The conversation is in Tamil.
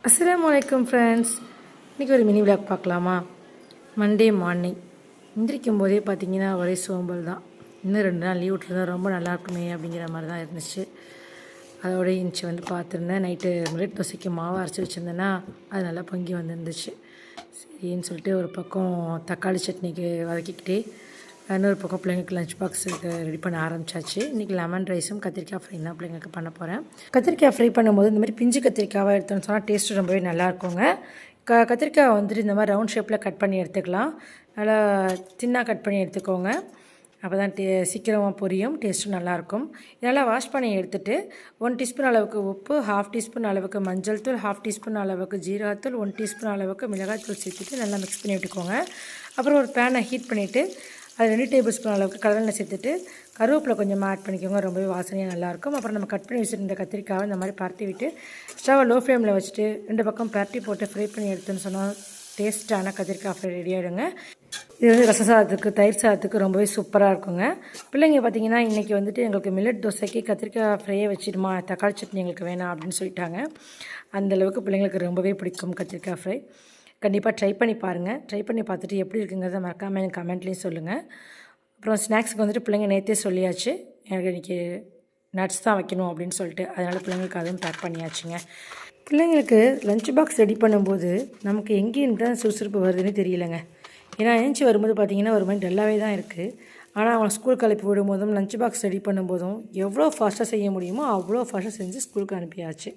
அஸ்ஸலாமு அலைக்கும் ஃப்ரெண்ட்ஸ். இன்றைக்கி ஒரு மினி விளாக் பார்க்கலாமா? மண்டே மார்னிங் எந்திரிக்கும் போதே பார்த்திங்கன்னா ஒரே சோம்பல் தான். இன்னும் 2 நாள் லீவ் விட்டுருந்தா ரொம்ப நல்லாயிருக்குமே அப்படிங்கிற மாதிரி தான் இருந்துச்சு. அதோட இன்ச்சு பார்த்துருந்தேன். நைட்டு மில்லட் தோசைக்கு மாவு அரைச்சி வச்சுருந்தேன்னா அது நல்லா பொங்கி வந்துருந்துச்சு. சரின்னு சொல்லிட்டு ஒரு பக்கம் தக்காளி சட்னிக்கு வதக்கிக்கிட்டே இன்னொரு பக்கம் பிள்ளைங்களுக்கு லஞ்ச் பாக்ஸுக்கு ரெடி பண்ண ஆரம்பிச்சாச்சு. இன்றைக்கி லெமன் ரைஸும் கத்திரிக்காய் ஃப்ரை தான் பிள்ளைங்களுக்கு பண்ண போகிறேன். கத்திரிக்காய் ஃப்ரை பண்ணும்போது இந்த மாதிரி பிஞ்சு கத்திரிக்காவாக எடுத்தோன்னு சொன்னால் டேஸ்ட்டு ரொம்பவே நல்லாயிருக்குங்க. கத்திரிக்காய் வந்துட்டு இந்த மாதிரி ரவுண்ட் ஷேப்பில் கட் பண்ணி எடுத்துக்கலாம். நல்லா தின்னாக கட் பண்ணி எடுத்துக்கோங்க. அப்போ தான் சீக்கிரமாக பொரியும், டேஸ்ட்டும் நல்லாயிருக்கும். இதெல்லாம் வாஷ் பண்ணி எடுத்துகிட்டு 1 டீஸ்பூன் அளவுக்கு உப்பு, 1/2 டீஸ்பூன் அளவுக்கு மஞ்சள் தூள், 1/2 டீஸ்பூன் அளவுக்கு ஜீரகத்தூள், 1 டீஸ்பூன் அளவுக்கு மிளகாய்த்தூள் சேர்த்துட்டு நல்லா மிக்ஸ் பண்ணி விட்டுக்கோங்க. அப்புறம் ஒரு பேனை ஹீட் பண்ணிவிட்டு அது 2 டேபிள் ஸ்பூன் அளவுக்கு கடலெண்ணெய் சேர்த்துட்டு கருவேப்பிலை கொஞ்சமாக ஆட் பண்ணிக்கோங்க. ரொம்பவே வாசனையாக நல்லாயிருக்கும். அப்புறம் நம்ம கட் பண்ணி வச்சுருந்த கத்திரிக்காவை இந்த மாதிரி பரட்டி விட்டு ஸ்டவ்வை லோ ஃப்ளேமில் வச்சுட்டு 2 பக்கம் பரட்டி போட்டு ஃப்ரை பண்ணி எடுத்துன்னு சொன்னால் டேஸ்ட்டான கத்திரிக்காய் ஃப்ரை ரெடி ஆகிடுங்க. இது ரச சாதத்துக்கு, தயிர் சாதத்துக்கு ரொம்பவே சூப்பராக இருக்குங்க. பிள்ளைங்க பார்த்திங்கன்னா இன்றைக்கி வந்துட்டு எங்களுக்கு மில்லட் தோசைக்கு கத்திரிக்காய் ஃப்ரையை வச்சுடுமா, தக்காளி சட்னி எங்களுக்கு வேணாம் அப்படின்னு சொல்லிட்டாங்க. அந்தளவுக்கு பிள்ளைங்களுக்கு ரொம்பவே பிடிக்கும் கத்திரிக்காய் ஃப்ரை. கண்டிப்பாக ட்ரை பண்ணி பாருங்கள். ட்ரை பண்ணி பார்த்துட்டு எப்படி இருக்குங்கிறத மறக்காமல் எனக்கு கமெண்ட்லேயும் சொல்லுங்கள். அப்புறம் ஸ்நாக்ஸுக்கு வந்துட்டு பிள்ளைங்க நேற்றே சொல்லியாச்சு, எனக்கு இன்றைக்கி நட்ஸ் தான் வைக்கணும் அப்படின்னு சொல்லிட்டு, அதனால் பிள்ளைங்களுக்கு அதுவும் பேக் பண்ணியாச்சுங்க. பிள்ளைங்களுக்கு லஞ்ச் பாக்ஸ் ரெடி பண்ணும்போது நமக்கு எங்கேருந்து தான் சுறுசுறுப்பு வருதுன்னு தெரியலைங்க. ஏன்னா எழுந்துச்சி வரும்போது பார்த்திங்கன்னா ஒரு மாதிரி டல்லாகவே தான் இருக்குது. ஆனால் அவனை ஸ்கூலுக்கு அனுப்பி விடும்போதும் லஞ்ச் பாக்ஸ் ரெடி பண்ணும்போதும் எவ்வளோ ஃபாஸ்ட்டாக செய்ய முடியுமோ அவ்வளோ ஃபாஸ்ட்டாக செஞ்சு ஸ்கூலுக்கு அனுப்பியாச்சு.